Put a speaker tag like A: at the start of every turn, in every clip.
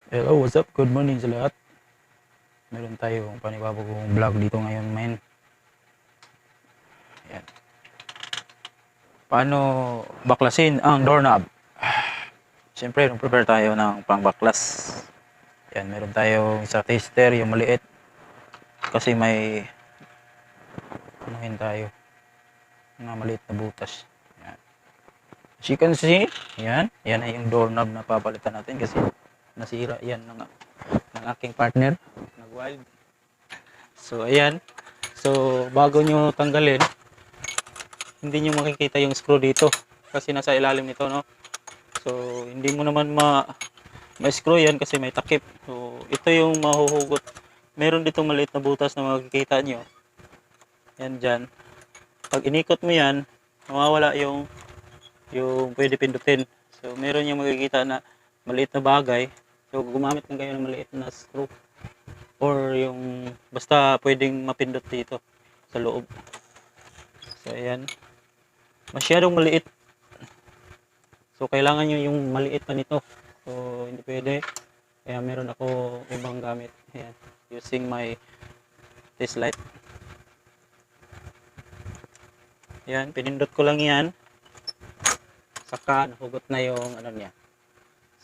A: Hello, what's up? Good morning sa lahat. Meron tayong panibagong vlog dito ngayon, men. Ayan. Paano baklasin ang doorknob? Siyempre, prepare tayo ng pangbaklas. Ayan, meron tayong isa tester, yung maliit. Kasi may anuhin tayo na maliit na butas. Ayan. As you can see, ayan. Yan ay yung doorknob na papalitan natin kasi nasira yan ng aking partner. Nag-wild. So, ayan. So, bago nyo tanggalin, hindi nyo makikita yung screw dito kasi nasa ilalim nito, no? So hindi mo naman ma-screw yan kasi may takip. So ito yung mahuhugot. Meron ditong maliit na butas na makikita nyo yan dyan. Pag inikot mo yan, mawawala yung pwede pindutin. So meron yung makikita na maliit na bagay. So gumamit lang kayo ng maliit na screw or yung basta pwedeng mapindot dito sa loob. So ayan, masyadong maliit. So kailangan nyo yung maliit pa nito. So hindi pwede. Kaya meron ako ibang gamit. Ayan, using my test light. Ayan, pinindot ko lang yan. Saka nahugot na yung ano niya.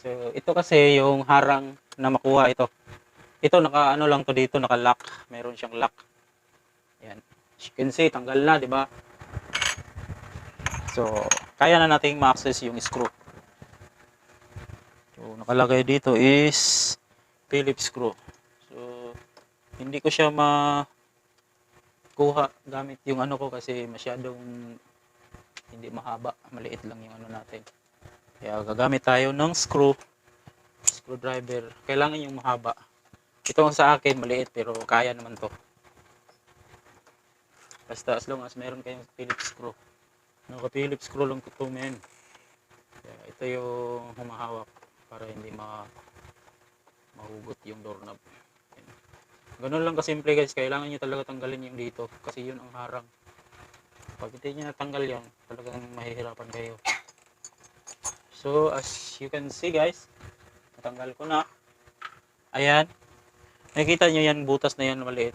A: So ito kasi yung harang na makuha ito. Ito naka ano lang to dito, naka lock. Meron siyang lock. Ayan. As you can see, tanggal na, di ba? So kaya na nating ma-access yung screw. So nakalagay dito is Phillips screw. So hindi ko siya makuha gamit yung ano ko kasi masyadong hindi mahaba, maliit lang yung ano natin. Kaya gagamit tayo ng screwdriver. Kailangan yung mahaba. Ito sa akin maliit pero kaya naman to. Basta as long as meron kayong Phillips screw. Naka Phillips screw lang to, men. Kaya ito yung humahawak para hindi mahugot yung doorknob. Ganun lang kasimple, guys. Kailangan nyo talaga tanggalin yung dito kasi yun ang harang. Pag hindi nyo natanggal yan, talagang mahihirapan kayo. So as you can see, guys, natanggal ko na. Ayan, nakikita nyo yan, butas na yan maliit.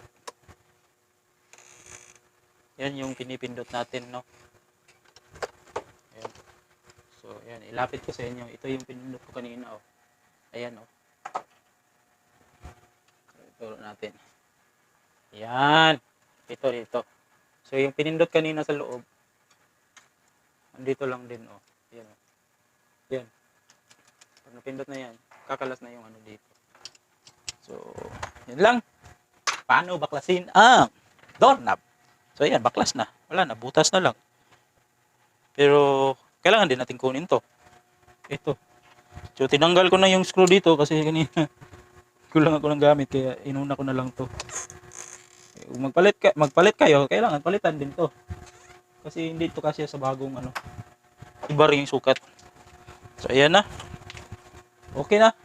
A: Yan yung pinipindot natin, no? Ayan. So ayan, ilapit ko sa inyo. Ito yung pinindot ko kanina, oh. Ayan, oh. Turo natin. Yan. Ito dito. So yung pinindot kanina sa loob, andito lang din, oh. Yan, oh. Yan. Pag napindot na yan, kakalas na yung ano dito. So, yan lang. Paano baklasin ang doorknob? So yan, baklas na. Wala na, butas na lang. Pero kailangan din natin kunin to. Ito. So tinanggal ko na yung screw dito kasi kanina kulang ako ng gamit kaya inuna ko na lang to. Kung magpalit kayo, kailangan palitan din to. Kasi hindi to kasi sa bagong ano. Iba rin yung sukat. So ayan na. Okay na.